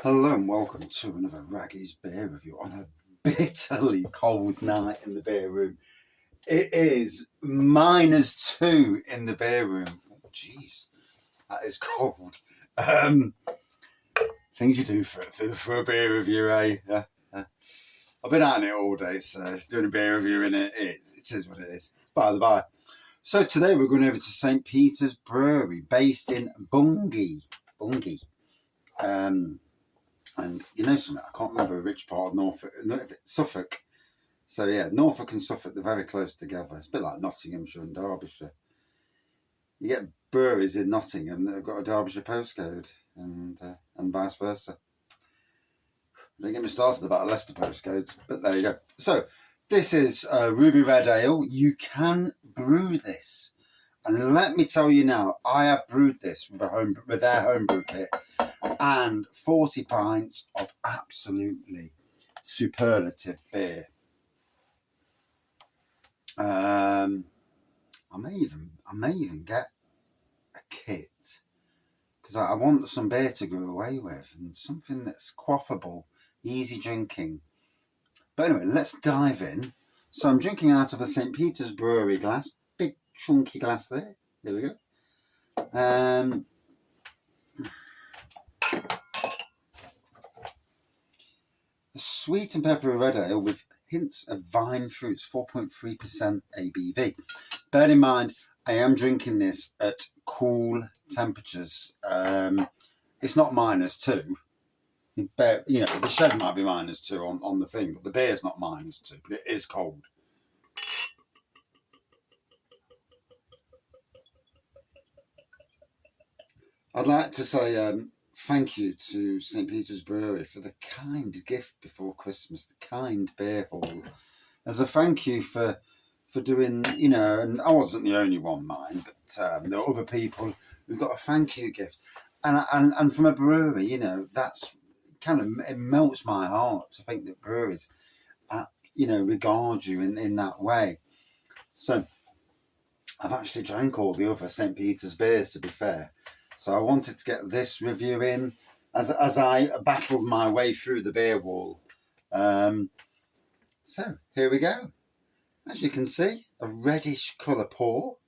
Hello and welcome to another Raggy's beer review on a bitterly cold night in the beer room. It is -2 in the beer room. Oh, jeez, that is cold. Things you do for a beer review, eh? I've been out in it all day, so doing a beer review in it is what it is. By the by. So today we're going over to St Peters Brewery, based in Bungay. And you know something, I can't remember which part of Norfolk, Suffolk. So yeah, Norfolk and Suffolk, they're very close together. It's a bit like Nottinghamshire and Derbyshire. You get breweries in Nottingham that have got a Derbyshire postcode, and vice versa. Don't get me started about Leicester postcodes, but there you go. So this is Ruby Red Ale. You can brew this, and let me tell you now, I have brewed this with their homebrew kit. And 40 pints of absolutely superlative beer. I may even get a kit because I want some beer to go away with and something that's quaffable, easy drinking. But anyway, let's dive in. So I'm drinking out of a St Peters Brewery glass, big chunky glass there. There we go. A sweet and peppery red ale with hints of vine fruits, 4.3% ABV. Bear in mind, I am drinking this at cool temperatures. It's not -2. But, you know, the shed might be -2 on the thing, but the beer's not -2, but it is cold. I'd like to say thank you to St Peters Brewery for the kind gift before Christmas, the kind beer hall. As a thank you for doing, you know, and I wasn't the only one, mind, but there are other people who got a thank you gift. And from a brewery, you know, that's kind of, it melts my heart to think that breweries, you know, regard you in that way. So I've actually drank all the other St Peters beers, to be fair. So I wanted to get this review in as I battled my way through the beer wall. So here we go. As you can see, a reddish colour pour,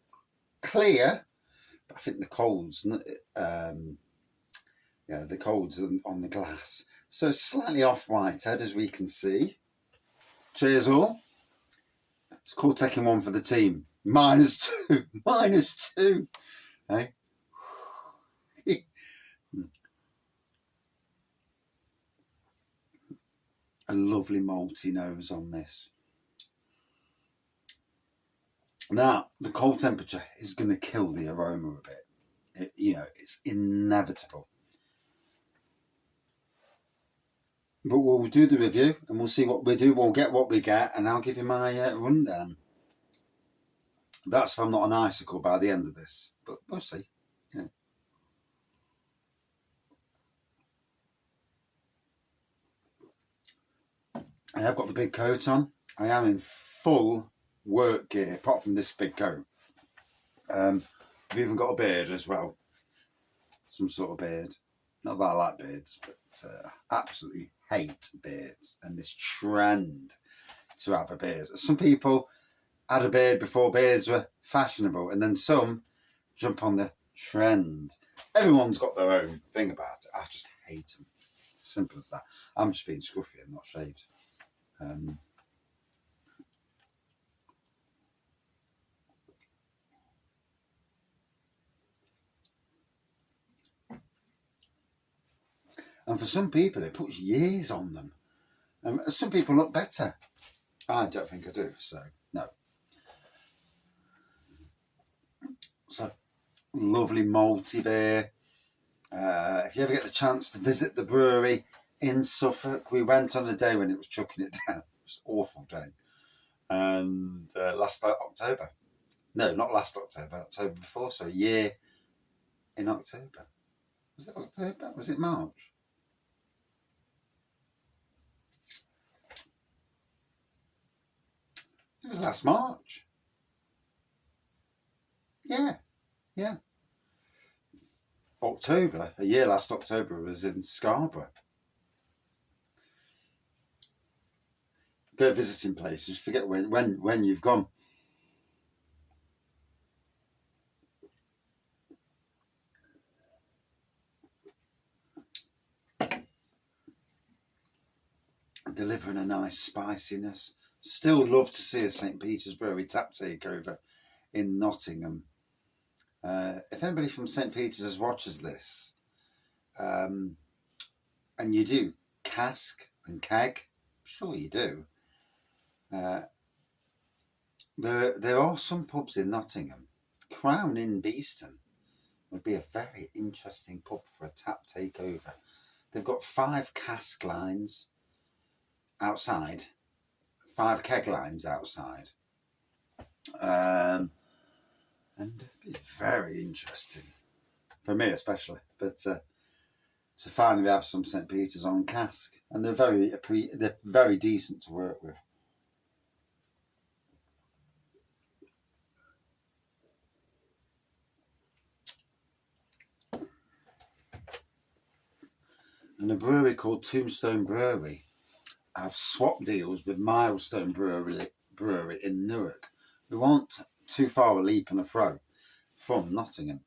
clear, but I think the cold's the cold's on the glass. So slightly off whitehead, as we can see. Cheers all. It's called taking one for the team. -2, -2. Hey. A lovely malty nose on this. Now, the cold temperature is going to kill the aroma a bit. You know, it's inevitable. But we'll do the review and we'll see what we do. We'll get what we get, and I'll give you my rundown. That's if I'm not an icicle by the end of this, but we'll see. Yeah. I have got the big coat on. I am in full work gear, apart from this big coat. I've even got a beard as well. Some sort of beard. Not that I like beards, but absolutely hate beards and this trend to have a beard. Some people had a beard before beards were fashionable, and then some jump on the trend. Everyone's got their own thing about it. I just hate them. Simple as that. I'm just being scruffy and not shaved. And for some people, it puts years on them. And some people look better. I don't think I do, so no. So, lovely malty beer. If you ever get the chance to visit the brewery in Suffolk, we went on a day when it was chucking it down. It was an awful day. And last October. No, not last October, October before, so a year in October. Was it October? Was it March? It was last March. Yeah. October, a year last October, was in Scarborough. go visiting places, forget when you've gone. Delivering a nice spiciness. Still love to see a St Peters Brewery tap takeover in Nottingham. If anybody from St Peters watches this, and you do cask and keg, I'm sure you do. There are some pubs in Nottingham. Crown in Beeston would be a very interesting pub for a tap takeover. They've got 5 cask lines outside, 5 keg lines outside, and it'd be very interesting for me, especially. But to finally have some St Peters on cask, and they're very decent to work with. And a brewery called Tombstone Brewery have swapped deals with Milestone Brewery in Newark, who aren't too far a leap and a throw from Nottingham.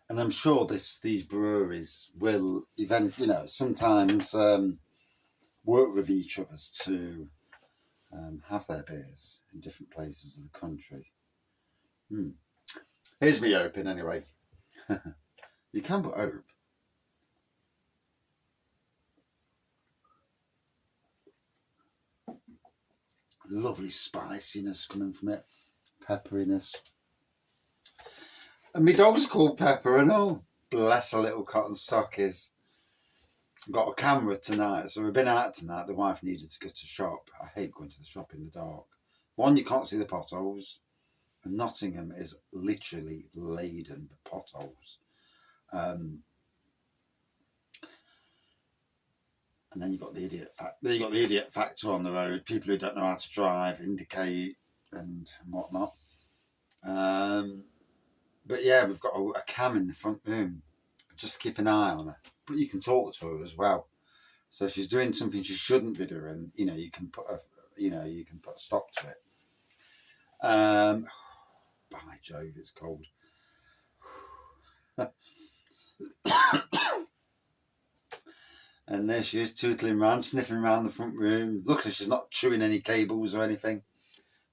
And I'm sure these breweries will sometimes work with each other to have their beers in different places of the country. Here's me open anyway. You can put open. Lovely spiciness coming from it, pepperiness. And my dog's called Pepper, and oh, bless her little cotton sockies. I've got a camera tonight, so we've been out tonight. The wife needed to go to shop. I hate going to the shop in the dark. One, you can't see the potholes, and Nottingham is literally laden with potholes. And then you've got the idiot factor on the road. People who don't know how to drive, indicate, and whatnot. But yeah, we've got a cam in the front room. Just keep an eye on her. But you can talk to her as well. So if she's doing something she shouldn't be doing, you can put a stop to it. By Jove, it's cold. And there she is, tootling around, sniffing around the front room. Luckily, she's not chewing any cables or anything.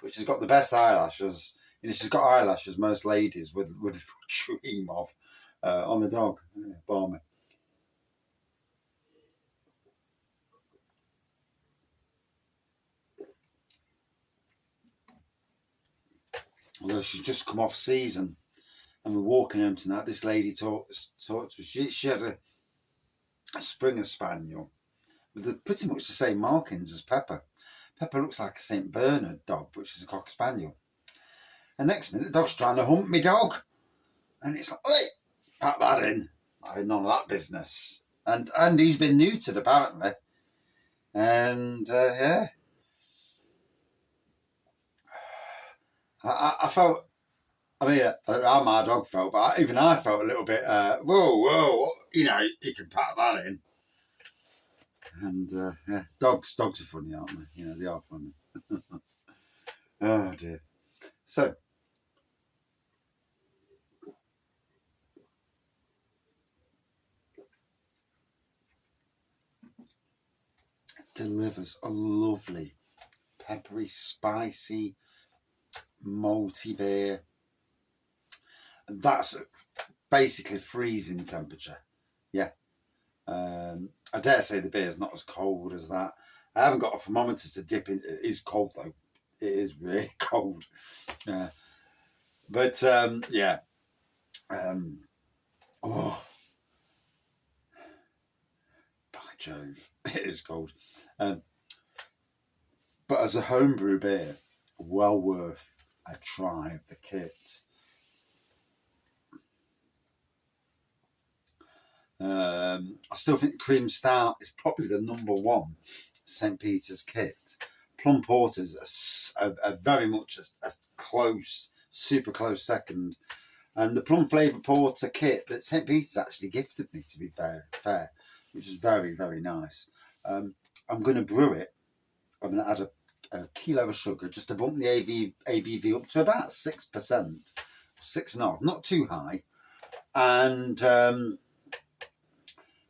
But she's got the best eyelashes. She's got eyelashes most ladies would dream of on the dog. Yeah, balmy. Although she's just come off season, and we're walking home tonight. This lady talked to us. She had a Springer Spaniel with pretty much the same markings as Pepper. Pepper looks like a St Bernard dog, which is a Cocker Spaniel. And next minute, the dog's trying to hump me dog. And it's like, hey, pack that in. I had none of that business. And he's been neutered, apparently. And, yeah. I felt, I mean, I don't know how my dog felt, but even I felt a little bit, whoa, you can pack that in. And, yeah, dogs are funny, aren't they? They are funny. Oh, dear. So, delivers a lovely, peppery, spicy, malty beer. And that's basically freezing temperature. Yeah. I dare say the beer's not as cold as that. I haven't got a thermometer to dip in. It is cold though. It is really cold. But yeah. Oh, by Jove, it is cold. But as a homebrew beer, well worth a try of the kit. I still think Cream Stout is probably the number one St Peters kit. Plum Porter's a very much a close, super close second. And the Plum Flavour Porter kit that St Peters actually gifted me, to be fair, which is very, very nice. I I'm going to brew it. I'm going to add a kilo of sugar just to bump the ABV up to about 6%, 6.5, not too high. And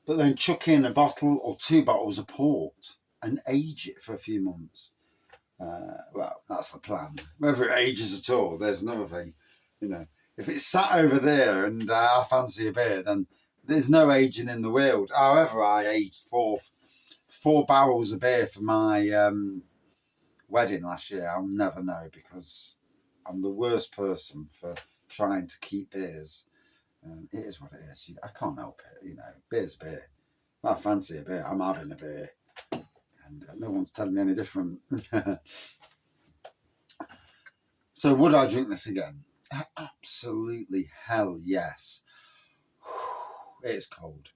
but then chuck in a bottle or 2 bottles of port and age it for a few months. Well, that's the plan. Whether it ages at all, there's another thing. You know, if it's sat over there and I fancy a beer, then there's no aging in the world. However, I aged four barrels of beer for my wedding last year. I'll never know, because I'm the worst person for trying to keep beers. It is what it is. I can't help it. You know, beer's beer. If I fancy a beer, I'm having a beer. And no one's telling me any different. So would I drink this again? Absolutely, hell yes. It's cold.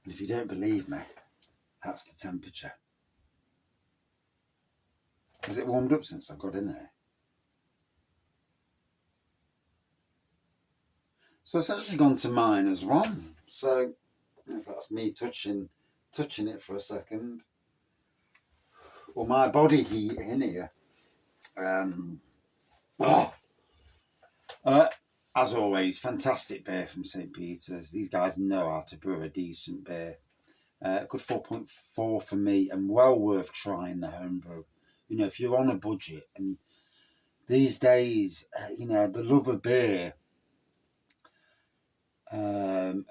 And if you don't believe me, that's the temperature. Has it warmed up since I've got in there? So it's actually gone to -1. So if that's me touching it for a second. Well, my body heat in here. As always, fantastic beer from St Peters. These guys know how to brew a decent beer. Good 4.4 for me, and well worth trying the homebrew. You know, if you're on a budget, and these days, you know, the love of beer.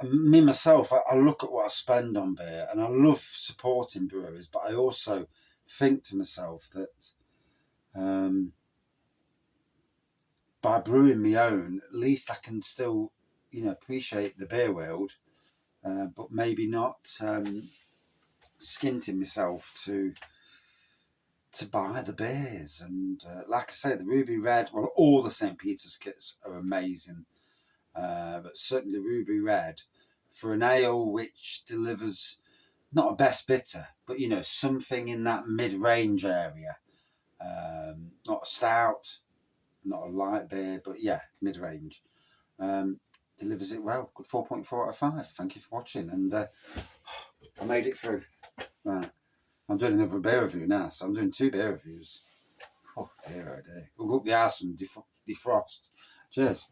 Me myself, I look at what I spend on beer, and I love supporting breweries, but I also think to myself that by brewing my own, at least I can still, you know, appreciate the beer world, but maybe not skinting myself to buy the beers. And like I say, the Ruby Red, well, all the St Peters kits are amazing. But certainly Ruby Red, for an ale which delivers not a best bitter, but you know, something in that mid-range area. Not a stout, not a light beer, but yeah, mid-range. Delivers it well. Good 4.4 out of 5. Thank you for watching, and I made it through. Right, I'm doing another beer review now, so I'm doing 2 beer reviews. Oh dear, oh dear. We'll go up the arse and defrost. Cheers.